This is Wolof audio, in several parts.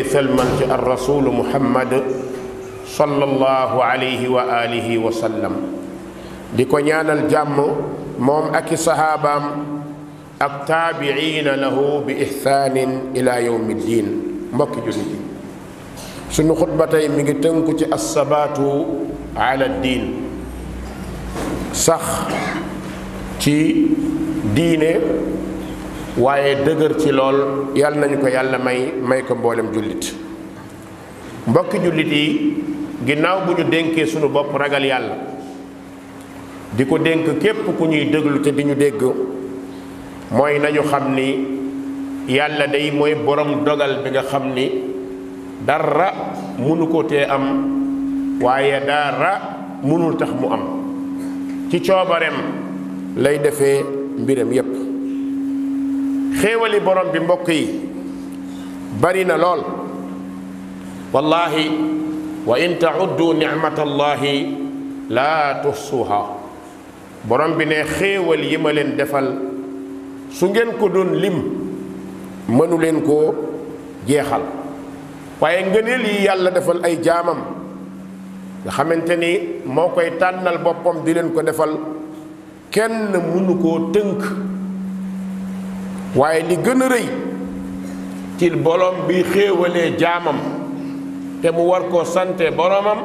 selmal ci ar rasul muhammad sallallahu alayhi wa alihi wa sallam di ko ñaanal jàmm moom ak i sahabaam ak taabiina lahu bi ihsaanin ila yawmi ddin. mbokki jullit yi sunu xutba tey mi ngi tënku ci assabaatu ala diin, sax ci diine waaye dëgër ci lool. yàlla nañu ko yàlla may ko mboolem jullit. mbokki jullit yi ginnaaw bu ñu dénkee sunu bopp ragal yàlla, di ko dénk képp ku ñuy déglu te di ñu dégg, mooy nañu xam ni yàlla day mooy borom dogal bi nga xam ni dara mënu ko tee am, waaye dara mënul tax mu am. ci coobareem lay defee mbiram yépp. xéewali borom bi mbokk yi bari na lool wallahi, wa in tauddu nicmatallahi laa tuhsuha. borom bi ne xéewal yi ma leen defal su ngeen ko doon lim mënu leen koo jeexal. waaye ngëneel yi yàlla defal ay jaamam nga xamante ni moo koy tànnal boppam di leen ko defal, kenn mënu koo tënk. waaye li gën a rëy ci borom bi xéewalee jaamam te mu war koo sante boromam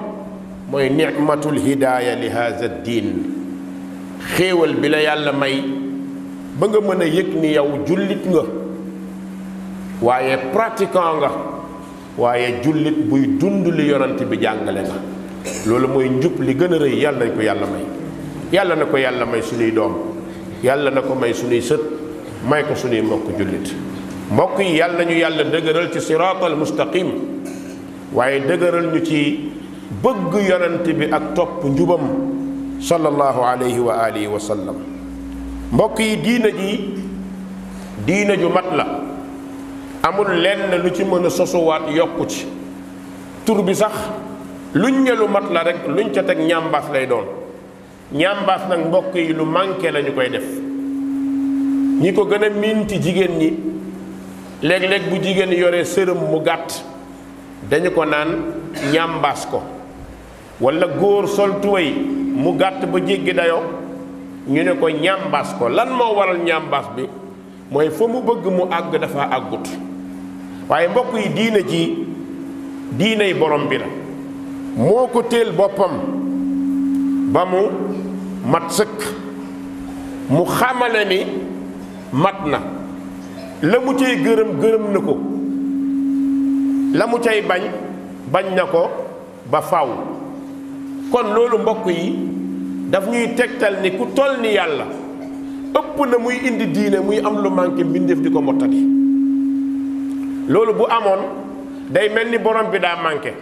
mooy nicmatul hidaaya li haza diin. xéewal bi la yàlla may ba nga mën a yëg ni yow jullit nga, waaye pratiquant nga, waaye jullit buy dund li yonent bi jàngale nga. loolu mooy njub li gën a rëy. yàlla nañ ko yàlla may. yàlla na ko yàlla may suñuy doom, yàlla na ko may suñuy sët, may ko suñuy mbokk jullit. mbokk yi yàlla nañu yàlla dëgëral ci siraatal mustaqim, waaye dëgëral ñu ci bëgg yonent bi ak topp njubam sallallahu alayhi wa alihi wa sallam. mbokk yi diina ju mat la, amul lenn lu ci mën a sosuwaat yokku ci. tur bi sax luñ ne lu mat la rek luñ ca teg ñambaas lay doon. ñambaas nag mbokk yi lu manqué lañu koy def. ñi ko gën a miin ci jigéen ñi, léeg-léeg bu jigéen yore sërëm mu gàtt dañu ko naan ñambaas ko, walla góor sol tuwéy mu gàtt ba jéggi dayoo ñu ne ko ñambaas ko. lan moo waral ñambaas bi? mooy fa mu bëgg mu àgg dafa àggut. waaye mbokk yi diinay borom bi la, moo ko téel boppam ba mu mat sëkk. mu xamale ni mat na. la mu cay gërëm na ko, la mu cay bañ na ko ba faw. kon loolu mbokk yi daf ñuy tegtal ni ku toll ni yàlla ëpp na muy indi diine muy am lu manqué mbindeef di ko mottali. loolu bu amoon day mel ni borom bi daa manqué.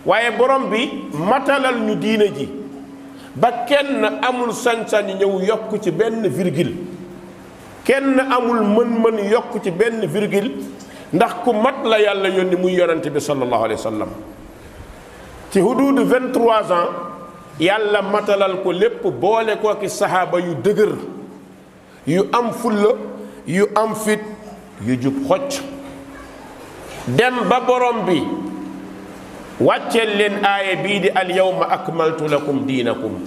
waaye borom bi matalal ñu diine ji ba kenn amul sañ-sañ ñëw yokk ci benn virgule. kenn amul mën-mën yokk ci benn virgule, ndax ku mat la yàlla yónni muy yonent bi sallallahu alayhi wa sallam. ci huduudu 23 ans yàlla matalal ko lépp, boole ko ki saxaaba yu dëgër, yu am fulla, yu am fit, yu jub xocc. dem ba borom bi wàcceel leen aaya bii di al yawma akmaltu lakum diinakum.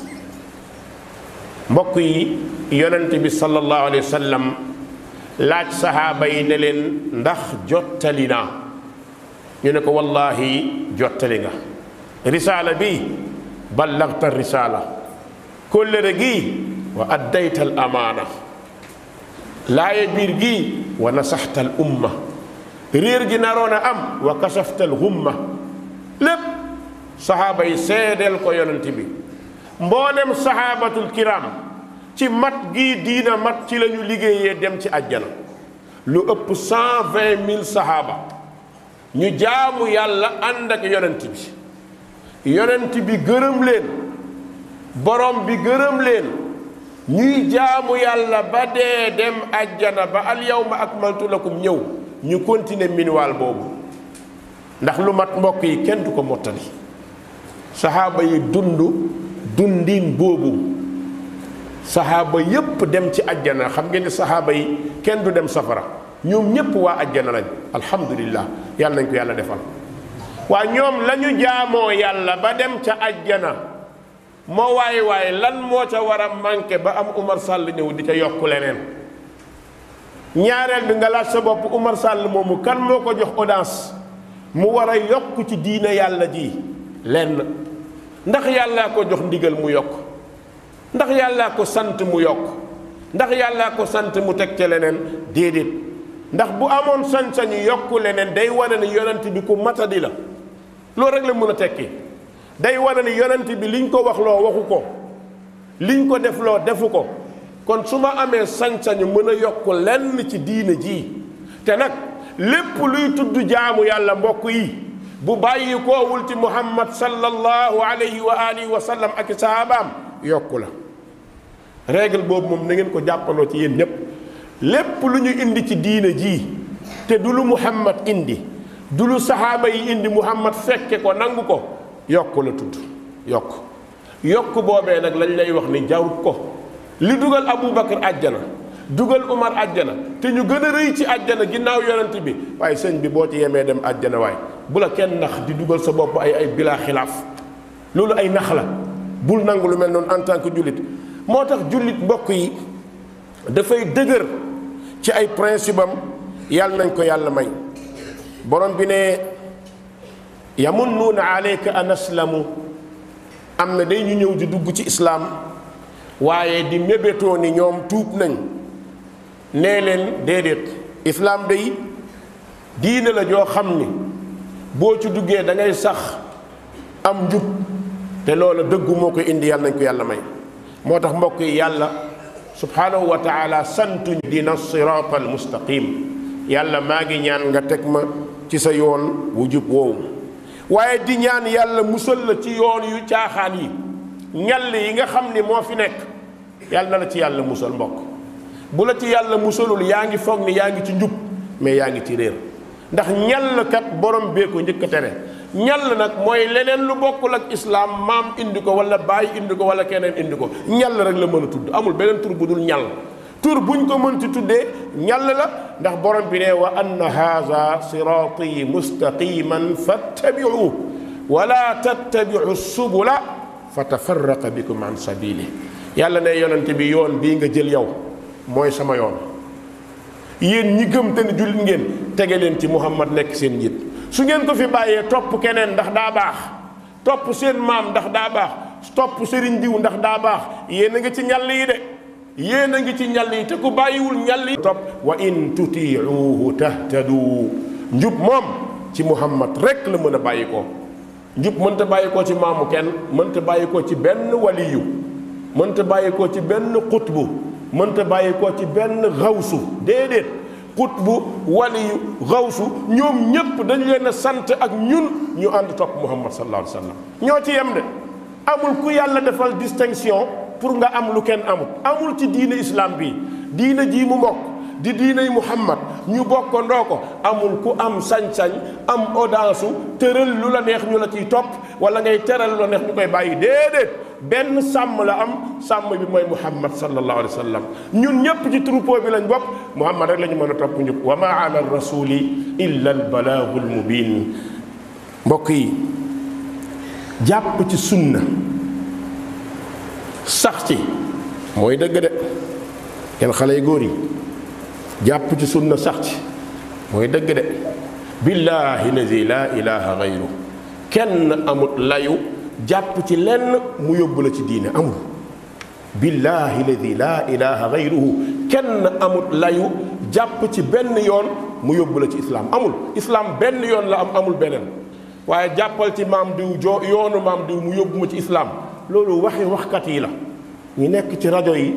mbokk yi yonent bi sallallahu alayhi wa sallam laaj sahaaba yi ne leen ndax jottali naa? ñu ne ko wallahi jottali nga. risaala bi ballagta risaala, kóllëre gi wa addayta al amaana, laaye biir gi wa nasaxta al umma, réer gi naroon a am wa kasafta al humma. lépp sahaaba yi seedeel ko yonent bi. mboolem sahabatul kiram ci mat gii diina mat ci la ñu liggéeyee dem ci àjjana. lu ëpp 120 000 sahaaba ñu jaamu yàlla ànd ak yonent bi. yonent bi gërëm leen, borom bi gërëm leen, ñuy jaamu yàlla ba dee dem àjjana ba al yawma akmaltu lakum ñëw ñu continuer minwaal boobu. ndax lu mat mbokk yi kenn du ko mottali. sahaaba yi dundin boobu, sahaaba yépp dem ci àjjana. xam ngeen ni sahaaba yi kenn du dem safara. ñoom ñépp waa ajjana lañ alhamdulillah yàlla nañ ko yàlla defal. waa ñoom la ñu jaamoo yàlla ba dem ca ajjana moo waaye lan moo ca war a manqué ba am Umar Sall ñëw di ca yokk leneen. ñaareel bi nga laaj sa bopp Umar Sall moomu kan moo ko jox audience mu war a yokk ci diine yàlla ji lenn ndax yàllaa ko jox ndigal mu yokk ndax yàllaa ko sant mu yokk ndax yàllaa ko sant mu teg ca leneen déedéet ndax bu amoon sañ-sañu yokk leneen day wane ni yonent bi ku matadi la loolu rek la mën a tekki day wane ni yonent bi liñ ko wax loo waxu ko liñ ko def loo defu ko kon su ma amee sañ-sañu mën a yokk lenn ci diine ji te nag lépp luy tudd jaamu yàlla mbokk yi bu bàyyi koowul ci muhammad sallallahu alayhi wa alihi wa sallam ak saabaam yokku la règle boobu moom na ngeen ko jàppaloo ci yéen ñépp lépp lu ñu indi ci diine ji te du lu muhammad indi du lu sahaaba yi indi muhammad fekke ko nangu ko yokku la tudd yokk boobee nag lañ lay wax ni jarut ko li dugal Aboubacar àjjana dugal Umar àjjana te ñu gën a rëy ci àjjana ginnaaw yonent bi waaye sëñ bi boo ci yemee dem àjjana waaye bu la kenn nax di dugal sa bopp ay bilaa xilaaf loolu ay nax la bul nangu lu mel noonu en tant que jullit moo tax jullit mbokk yi dafay dëgër ci ay principe am yàlla nañ ko yàlla may borom bi ne yamunnuuna alayka an aslamu am na day ñu ñëw di dugg ci islaam waaye di mébétoo ni ñoom tuub nañ nee leen déedéet islaam day diine la joo xam ni boo ci duggee da ngay sax am njub te loola dëggu moo koy indi yàlla nañ ko yàlla may moo tax mbokk yi yàlla subhanahu wa taala santuñ dina siraat al mustaqim yàlla maa ngi ñaan nga teg ma ci sa yoon wu jub woowu waaye di ñaan yàlla musal la ci yoon yu caaxaan yi ñall yi nga xam ni moo fi nekk yàlla na la ci yàlla musal mbokk bu la ci yàlla musalul yaa ngi foog ni yaa ngi ci njub mais yaa ngi ci réer ndax ñall kat borom bee ko njëkk a tere ñall nag mooy leneen lu bokkul ak islaam maam indi ko wala baay indi ko wala keneen indi ko ñall rek la mën a tudd amul beneen tur bu dul ñall tur buñ ko mën ci tuddee ñall la ndax borom bi ne wa anna haza siraati mustaqiman fattabi'u wala tattabi'u subula fatafarraqa bikum an sabili yàlla ne yonente bi yoon bii nga jël yow mooy sama yoon yéen ñi gëm te ne jullit ngeen tege leen ci muhammad nekk seen njiit su ngeen ko fi bàyyee topp keneen ndax daa baax topp seen maam ndax daa baax topp sëriñ diw ndax daa baax yéen a ngi ci ñàll yi de yéen a ngi ci ñàll yi te ku bàyyiwul ñàll yi topp wa in tutiuhu tahtadu njub moom ci muhammad rek la mën a bàyyi ko njub mënta bàyyi ko ci maamu kenn mënta bàyyi ko ci benn waliyu mënta bàyyi ko ci benn xutbu mënta bàyyi ko ci benn xawsu déedéet xutbu waliyu xawsu ñoom ñépp dañu leen a sant ak ñun ñu ànd topp muhammad sallallahu alayhi wa sallam ñoo ci yem de amul ku yàlla defal distinction pour nga am lu kenn amul ci diine islam bi diine ji mu mbokk di diiney muhammad ñu bokkandoo ko amul ku am sañ-sañ am audace tëral lu la neex ñu la ciy topp wala ngay teral lu la neex ñu koy bàyyi déedéet benn sàmm la am sàmm bi mooy muhammad sallallahu alayhi wa sallam ñun ñépp ci troupeau bi lañ bokk muhammad rek la ñu mën a topp ñëpp wa ma ala rasuli illa al balaagu al mubin mbokk yi jàpp ci sunna sax ci mooy dëgg de yéen xale yu góor yi jàpp ci sunna sax ci mooy dëgg de billahi lazi la ilaha gayru kenn amut layu jàpp ci lenn mu yóbbu la ci diine amul billahi lazi la ilaha gayruhu kenn amut layu jàpp ci benn yoon mu yóbbu la ci islam amul islam benn yoon la amul beneen waaye jàppal ci maam diw yoonu maam diw mu yóbbu ma ci islam loolu waxi waxkat yi la ñu nekk ci rajo yi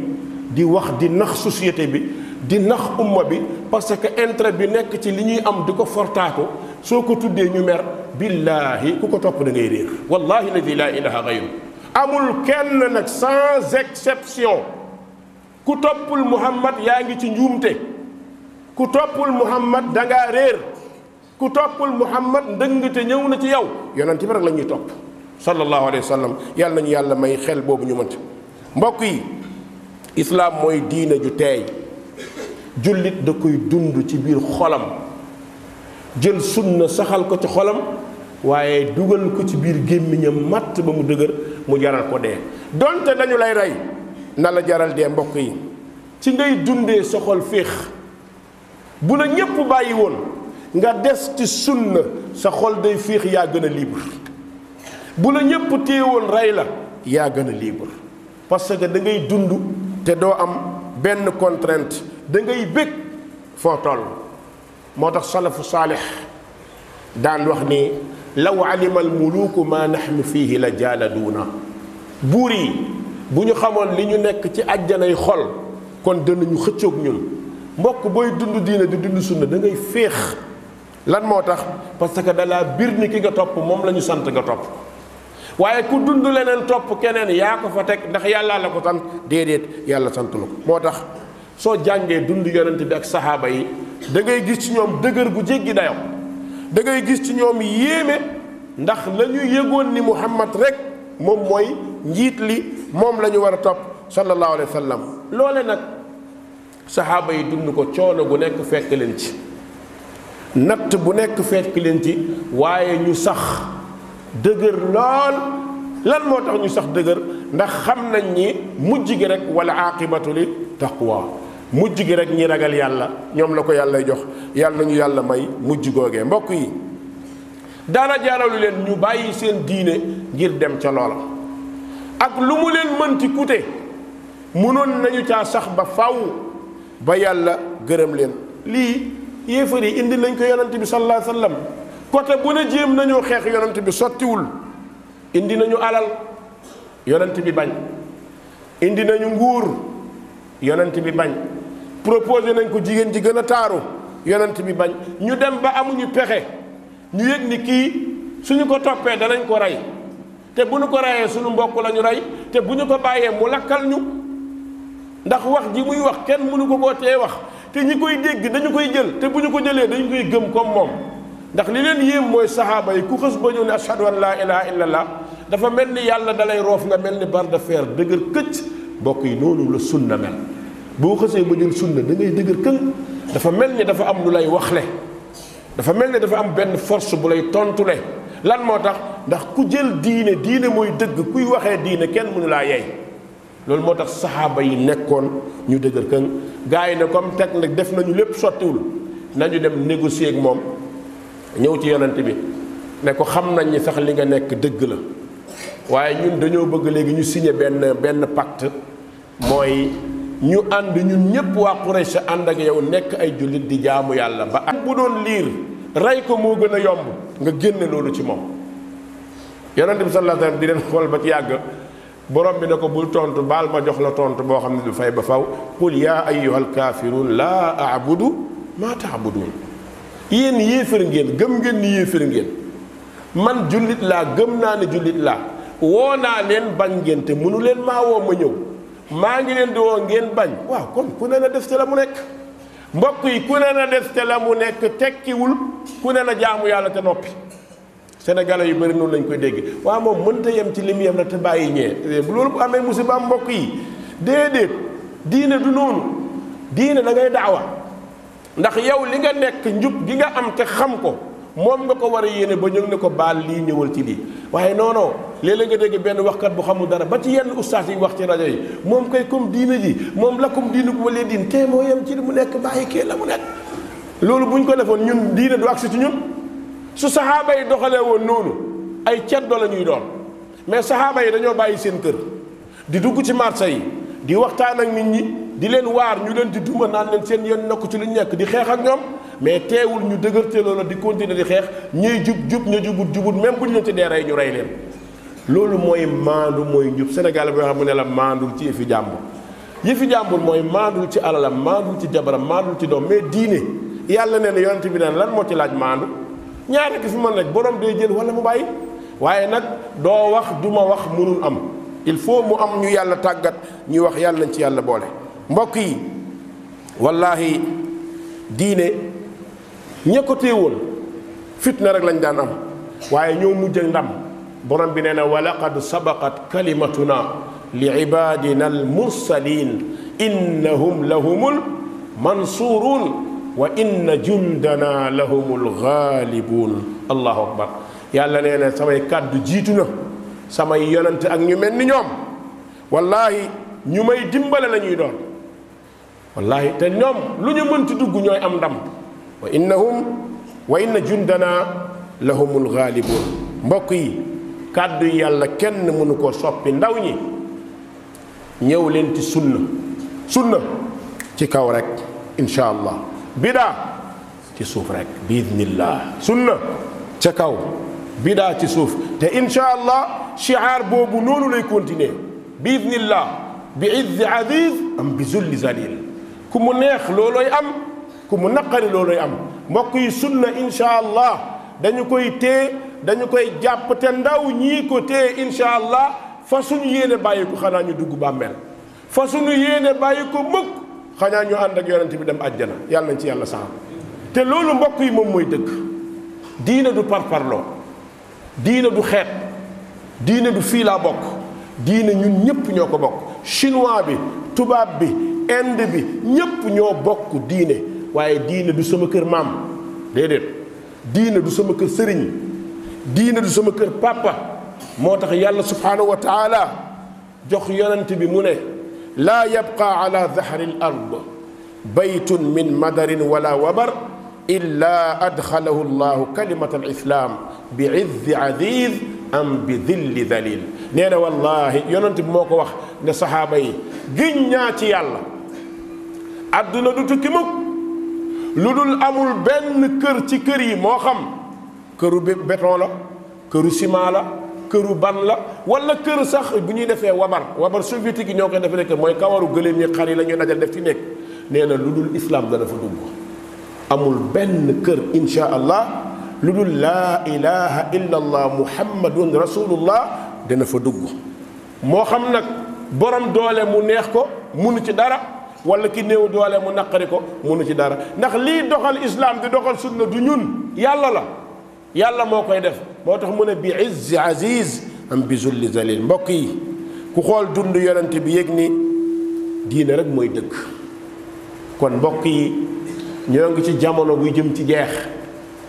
di wax di nax société bi di nax umma bi parce que intérêt bi nekk ci li ñuy am di ko fortaatu soo ko tuddee ñu mer billahi ku ko topp da ngay réer wallahi ladi la ilaha gayru amul kenn nag sans exception ku toppul muhammad yaa ngi ci njuumte ku toppul muhammad da ngaa réer ku toppul muhammad ndëngte ñëw na ci yow yonent bi rek la ñuy topp sallallahu alayhi wa sallam yàlla nañu yàlla may xel boobu ñu mënti mbokk yi islaam mooy diine ju teey jullit da koy dund ci biir xolam jël sunna saxal ko ci xolam waaye dugal ko ci biir gémmiñam matt ba mu dëgër mu jaral ko dee donte dañu lay rey na la jaral dee mbokk yi ci ngay dundee sa xol féex bu la ñépp bàyyi woon nga des ci sunna sa xol day féex yaa gën a libre bu la ñépp téewoon rey la yaa gën a libre parce que da ngay dund te doo am benn contrainte da ngay bég foo toll moo tax salafu saalix daan wax ni law alima al muluku ma nahnu fihi la jaaladuuna buur yi bu ñu xamoon li ñu nekk ci àjjanay xol kon danañu xëccoog ñun mbokk booy dund diine di dund sunna da ngay féex lan moo tax parce que dalaa bir ni ki nga topp moom la ñu sant nga topp waaye ku dund leneen topp keneen yaa ko fa teg ndax yàllaa la ko sant déedéet yàlla sant la ko moo tax soo jàngee dund yonent bi ak saxaaba yi da ngay gis ci ñoom dëgër gu jéggi dayo da ngay gis ci ñoom yéeme ndax la ñu yëgoon ni Muhammad rek moom mooy njiit li moom la ñu war a topp sallallahu alayhi wa sallam loole nag saxaaba yi dund ko coono bu nekk fekk leen ci natt bu nekk fekk leen ci waaye ñu sax dëgër lool lan moo tax ñu sax dëgër ndax xam nañ ni mujj gi rek wala aqibatu li taqwa mujj gi rek ñi ragal yàlla ñoom la ko yàlla jox yàlla nañu yàlla may mujj googee mbokk yi dara jaaralu leen ñu bàyyi seen diine ngir dem ca loola ak lu mu leen mënti kute mënoon nañu caa sax ba faw ba yàlla gërëm leen lii yéefar yi indi nañ ko yonent bi sallallahu alayhi wa sallam côté bu ne jéem nañoo xeex yonent bi sottiwul indi nañu alal yonent bi bañ indi nañu nguur yonent bi bañ proposé nañ ko jigéen ji gën a taaru yonent bi bañ ñu dem ba amuñu pexe ñu yëg ni kii suñu ko toppee danañ ko rey te bu ñu ko reyee suñu mbokk la ñu rey te bu ñu ko bàyyee mu lakkal ñu ndax wax ji muy wax kenn mënu ko koo tee wax te ñi koy dégg dañu koy jël te bu ñu ko jëlee dañu koy gëm comme moom ndax li leen yéem mooy saxaaba yi ku xës ba ñëw ne ashhadu an laa ilaha illallah dafa mel ni yàlla dalay roof nga mel ni barre de fer dëgër këcc mbokk yi noonu la sunna mel boo xësee ba jël sunna da ngay dëgër këng dafa mel ni dafa am lu lay waxle dafa mel ni dafa am benn force bu lay tontule lan moo tax ndax ku jël diine mooy dëgg kuy waxee diine kenn mënu laa yey loolu moo tax saxaaba yi nekkoon ñu dëgër këng gars yi ne comme teg nag def nañu lépp sottiwul nañu dem négocier ak moom ñëw ci yonent bi ne ko xam nañ ni sax li nga nekk dëgg la waaye ñun dañoo bëgg léegi ñu signé benn pacte mooy ñu ànd ñun ñépp waa Quraysh ànd ak yow nekk ay jullit di jaamu yàlla ba ak bu doon liir rey ko moo gën a yomb nga génne loolu ci moom yonent bi sallallahu alayhi wasallam di leen xool ba ci yàgg borom bi ne ko bul tontu baal ma jox la tontu boo xam ne du fay ba faw qul yaa ayyuhal kaafiruun laa a'budu maa ta'buduun yéen yéefar ngeen gëm ngeen ni yéefar ngeen man jullit laa gëm naa ne jullit laa woo naa leen bañ ngeen te mënu leen maa woo ma ñëw maa ngi leen di woo ngeen bañ waaw kon ku ne na def te la mu nekk mbokk yi ku ne na def te la mu nekk tekkiwul ku ne na jaamu yàlla te noppi sénégalais yu bëri noonu lañ koy dégg waaw moom mënta yem ci lim yem na te bàyyi ñee bu loolu bu amee musiba am mbokk yi déedéet diine du noonu diine da ngay daawa ndax yow li nga nekk njub gi nga am te xam ko moom nga ko war a yéene ba ñëw ne ko baal lii ñëwal ci lii waaye non non léeg-léeg nga dégg benn waxkat bu xamul dara ba ci yenn ustaas yi wax ci rajo yi moom kay comme diine ji moom la comme diine bu walee diin kee moo yem ci li mu nekk bàyyi kee la mu nekk loolu bu ñu ko defoon ñun diine du agsi ci ñun su saxaaba yi doxalee woon noonu ay ceddo la ñuy doon mais saxaaba yi dañoo bàyyi seen kër di dugg ci marché yi di waxtaan ak nit ñi di leen waar ñu leen di duma naan leen seen yoon nekk ci lu ñu nekk di xeex ak ñoom mais teewul ñu dëgërte loola di continuer di xeex ñuy jub ñu jubut même bu ñu leen ci dee rey ñu rey leen loolu mooy maandu mooy njub Sénégal boo xam mu ne la maandul ci yëfi jàmbur mooy maandul ci alalam maandul ci jabaram maandul ci doom mais diine yàlla nee na yonent bi naan lan moo ci laaj maandu ñaare ki fi mën rek borom day jël wala mu bàyyi waaye nag doo wax du ma wax mënul am il faut mu am ñu yàlla tàggat ñuy wax yàlla nañ ci yàlla boole mbokk yi wallahi diine ña ko téewoon fitna rek lañ daan am waaye ñoo mujj ak ndam borom bi nee na wa laqad sabaqat kalimatuna li ibadina al mursalin innahum lahumul mansurun wa inna jundana lahumul ghalibun. allahu akbar. yàlla nee na samay kàddu jiitu na samay yonent ak ñu mel ni ñoom wallahi ñu may dimbale la ñuy doon wallahi te ñoom lu ñu mënti dugg ñooy am ndam wa inna jundana lahumul ghalibun. mbokk yi kàddu yi yàlla kenn mënu ko soppi. ndaw ñi ñëw leen ci sunna ci kaw rek insha allah, bidaa ci suuf rek biidnillah. sunna ca kaw, bidaa ci suuf, te insha allah shi'aar boobu noonu lay continuer biidnillah, bi izzi aziz am bi zulli zalil. ku mu neex loolooy am, ku mu naqari loolooy am. mbokk yi sunna insha allah dañu koy téye, dañu koy jàpp, te ndaw ñii ko téye insha allah fa suñu yéene bàyyi ko xanaa ñu dugg bàmmeel, fa suñu yéene bàyyi ko mukk xanaa ñu ànd ak yonent bi dem àjjana. yàlla nañ ci yàlla saxal. te loolu mbokk yi moom mooy dëgg. diina du parparloo, diina du xeet, diina du fii laa bokk, diina ñun ñëpp ñoo ko bokk. chinois bi, tubaab bi, inde bi, ñëpp ñoo bokk diine. waaye diina du sama kër maam, déedéet. diina du sama kër sëriñ, diina du sama kër papa. moo tax yàlla subhanahu wa taala jox yonent bi mu ne laa yabqa ala dahri l ard baytun min madarin wala wabar illa adxalahu llahu kalimata alislam bi izzi aziz am bi dilli dalil. nee na wallahi yonent bi moo ko wax ne saxaaba yi giñ ñaa ci yàlla adduna du tukki mukk lu dul amul benn kër ci kër yi, moo xam këru béton la, këru ciment la, këru ban la, wala kër sax bu ñuy defee wabar soviétique yi ñoo koy defee nekk mooy kawaru gëléem yi xar yi la ñuy dajal def ci nekk. nee na lu dul islam dana fa dugg. amul benn kër insha allah lu dul laa ilaha illa allah muhammadun rasulullah dana fa dugg. moo xam nag borom doole mu neex ko munu ci dara, wala ki néew doole mu naqari ko munu ci dara. ndax lii doxal islam di doxal sunna du ñun, yàlla la. yàlla moo koy def. moo tax mu ne bi izzi aziz am bi zulli zalil. mbokk yi ku xool dund yonent bi yëg ni diine rek mooy dëgg. kon mbokk yi ñoo ngi ci jamono buy jëm ci jeex,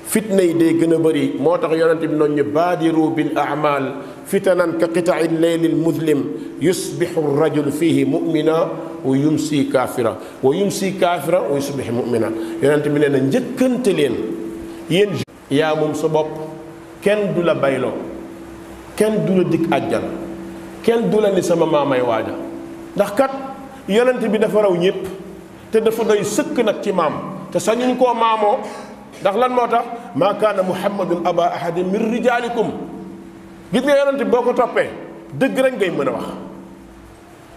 fitna yi day gën a bëri. moo tax yonent bi noonu ñu baadiru bil a'mal fitanan ka qita'i leylil muslim yusbihu rajul fihi mu'mina wa yumsi kaafira wa yusbihu mu'mina. yonent bi nee na njëkkante leen yéen. yaa moom sa bopp, kenn du la bayloo, kenn du la dig àjjan, kenn du la ni sama maamay waaja. ndax kat yonent bi dafa raw ñépp, te dafa doy sëkk nag ci maam, te sañuñ koo maamoo. ndax lan moo tax maa kaana muhammadun aba ahadin min rijaalikum. gis nga yonent bi boo ko toppee dëgg rek ngay mën a wax,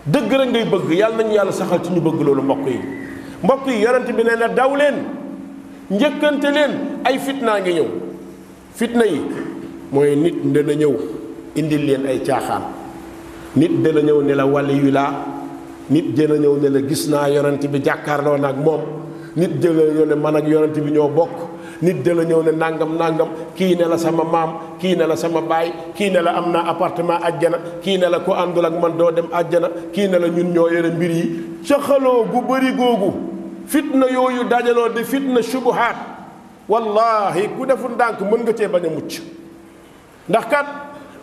dëgg rek ngay bëgg. yàlla nañu yàlla saxal ci ñu bëgg loolu. mbokk yi yonent bi nee na daw leen, njëkkante leen, ay fitnaa ngi ñëw. fitna yi mooy nit dana ñëw indil leen ay caaxaan, nit dana ñëw ne la wali yu laa, nit dana ñëw ne la gis naa yonent bi jàkkaarloo na ak moom, nit dana ñëw ne man ak yonent bi ñoo bokk, nit dana ñëw ne nangam kii ne la sama maam, kii ne la sama baay, kii ne la am naa appartement àjjana, kii ne la ku àndul ak man doo dem àjjana, kii ne la ñun ñoo yore mbir yi. caxaloo gu bëri googu, fitna yooyu dajaloo di fitna shubuhaat, wallahi ku deful ndànk mën nga cee bañ a mucc. ndax kat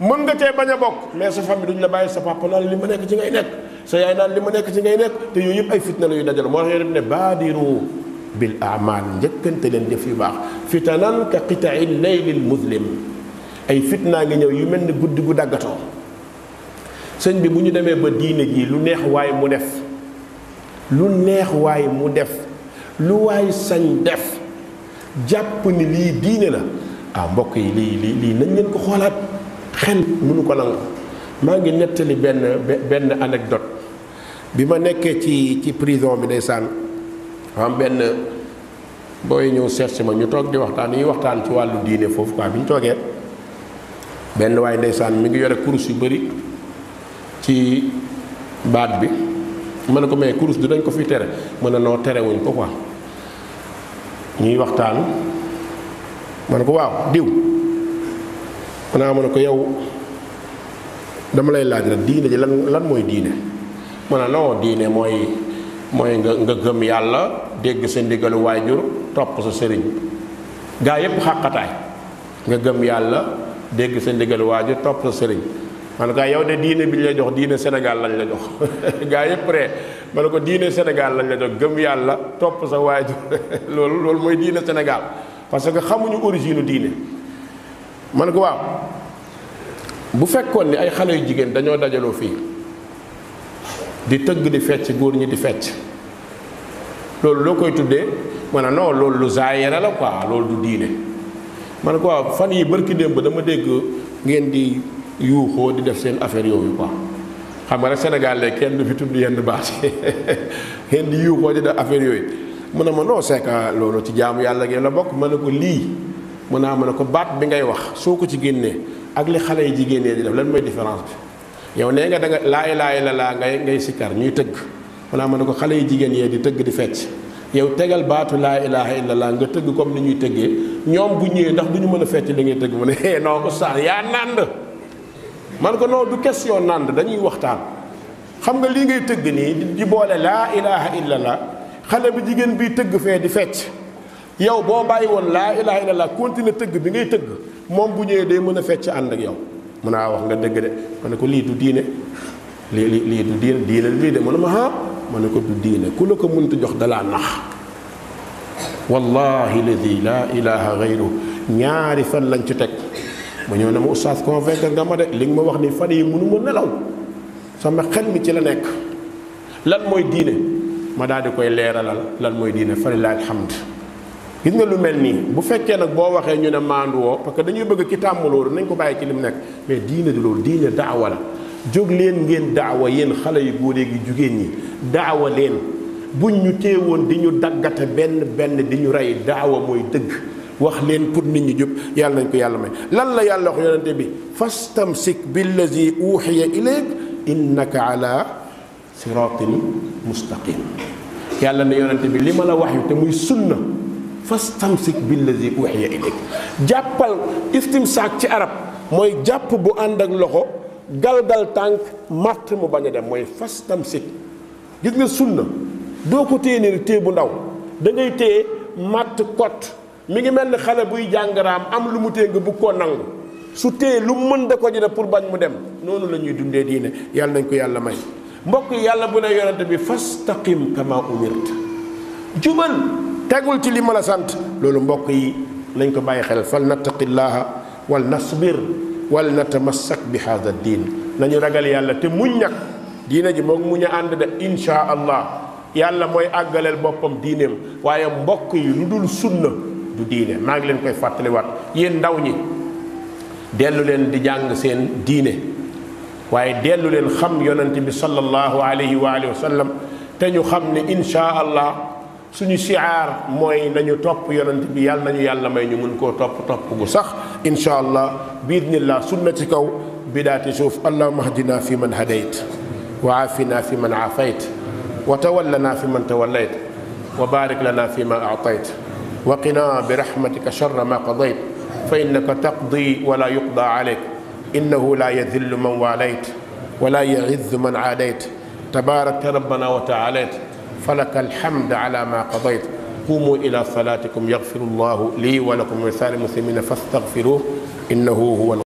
mën nga cee bañ a bokk, mais sa famille duñ la bàyyi. sa papa naan li ma nekk ci ngay nekk, sa yaay naan li ma nekk ci ngay nekk, te yooyu yëpp ay fitna la yu dajaloo. moo tax yéen ne baadiru bil a'mal, njëkkante leen def yu baax. fitanan ka qita'i leylil muslim. ay fitnaa ngi ñëw yu mel ni guddi gu daggatoo. sëñ bi bu ñu demee ba diine ji lu neex waay mu def, lu neex waay mu def, lu waay sañ def, jàpp ni lii diine la. mbokk yi lii nañ leen ko xoolaat. xel mënu ko nangu. maa ngi nettali benn anecdote. bi ma nekkee ci prison bi ndeysaan, am benn booy ñëw seet si ma, ñu toog di waxtaan, ñuy waxtaan ci wàllu diine foofu quoi. bi ñu toogee benn waay ndeysaan mi ngi yore kurus yu bëri ci baat bi. ma ne ko mais kurus du dañ ko fi tere? ma ne noo terewuñ ko quoi. ñuy waxtaan, ma ne ko waaw diw, ma ne ko yow dama lay laaj rek diine ji lan mooy diine? ma ne non diine mooy mooy nga gëm yàlla dégg sa ndigalu waajur topp sa sëriñ gaa yépp xàqataay nga gëm yàlla dégg sa ndigalu waajur topp sa sëriñ man kaa yow de diine bi ñu la jox diine Sénégal lañ la jox gaa yépp ree ma ne ko diine Sénégal lañ la jox gëm yàlla topp sa waajur loolu mooy diine Sénégal parce que xamuñu origine diine ma ne ko waaw bu fekkoon ni ay xale yu jigéen dañoo dajaloo fii di tëgg di fecc góor ñi di fecc loolu loo koy tuddee ma ne non loolu lu zaayira la quoi loolu du diine ma ne ko waaw fan yi barki démb dama dégg ngeen di yuuxoo di def seen affaire yooyu quoi xam nga rek Sénégal léegi kenn du fi tudd yenn baat ngeen di yuuxoo di def affaire yooyu mu ne ma non c'est que loolu ci jaamu yàlla ngeen la bokk ma ne ko lii mu naa ma ne ko baat bi ngay wax soo ko ci génnee ak li xale yi jigéen ñi di def lan mooy différence bi yow nee nga da nga laa ilaaha illallaah ngay sikkar ñuy tëgg mu naa ma ne ko xale yi jigéen yee di tëgg di fecc yow tegal baatu laa ilaaha illallaah nga tëgg comme ni ñuy tëggee ñoom bu ñëwee ndax du ñu mën a fecc li ngay tëgg mu ne non oustaz yaa nànd man ko non du question nànd dañuy waxtaan xam nga lii ngay tëgg nii di boole laa ilaaha illallaah xale bi jigéen biy tëgg fee di fecc yow boo bàyyi woon laa ilaaha illallaah continuer tëgg bi ngay tëgg moom bu ñëwee day mën a fecc ànd ak yow mun naa wax nga dëgg de ma ne ko lii du diine lii du diine lii de mu ne ma ah ma ne ko du diine ku la ko mënta jox dalaa nax wallahi ladi laa ilaha gayru ñaari fan lañ ci teg ma ñëw ne ma oustaz convaincre nga ma de li nga ma wax ni fan yi mënu ma nelaw sama xel mi ci la nekk lan mooy diine ma daal di koy leeralal lan mooy diine fa lillahi alhamd gis nga lu mel nii bu fekkee nag boo waxee ñu ne maandu woo parce que dañuy bëgg ki tàmm loolu nañ ko bàyyi ci li mu nekk mais diine du loolu diine daawa la jóg leen ngeen daawa yéen xale yu góor gi jigéen ñi daawa leen buñ ñu téewoon di ñu daggate benn di ñu rey daawa mooy dëgg wax leen pour nit ñi jub yàlla nañ ko yàlla may lan la yàlla wax yonente bi fastamsik billazi uxiya ilayk innaka ala siratin mustaqim yàlla ne yonente bi li ma la wax yu te muy sunna fastamsik billazi uxiya ilayk jàppal istimsaak ci arab mooy jàpp bu ànd ak loxo galgal tànk matt mu bañ a dem mooy fastamsik gis nga sunna doo ko téye nii téye bu ndaw da ngay téye matt kot mi ngi mel ni xale buy jàngaraam am lu mu téye nga bëgg koo nangu su téye lu mën da ko jëlee pour bañ mu dem noonu la ñuy dundee diine yàlla nañ ko yàlla may mbokk yi yàlla bu ne yonente bi fastaqim kama umirt jubal tegul ci li ma la sant loolu mbokk yi nañ ko bàyyi xel fal nattaqillaha wal nasbir wal natamassak bi hada diin nañu ragal yàlla te muñ nag diine ji moom muñ a ànd de insha allah yàlla mooy àggaleel boppam diineem waaye mbokk yi lu dul sunna du diine maa ngi leen koy fàttaliwaat yéen ndaw ñi dellu leen di jàng seen diine waaye dellu leen xam yonent bi sallallahu alayhi wa alihi wa sallam te ñu xam ne insha allah suñu siyaar mooy nañu topp yonent bi yàlla nañu yàlla may ñu mun koo topp gu sax insha allah biidnillah sunna ci kaw bidaati suuf allahumma ahdina fi man hadayt wa aafina fi man aafayt wa tawallana fi man tawallayt wa barik lana fi ma aatayt wa qina bi rahmatika sharra ma qadayt fa innaka taqdi wa la yuqda alayk innahu la yadillu man walayt wa la yaizzu man aadayt tabarakta rabbana wa taalayt فلك الحمد على ما قضيت قوموا إلى صلاتكم يغفر الله لي ولكم ولسائر المسلمين فاستغفروه إنه هو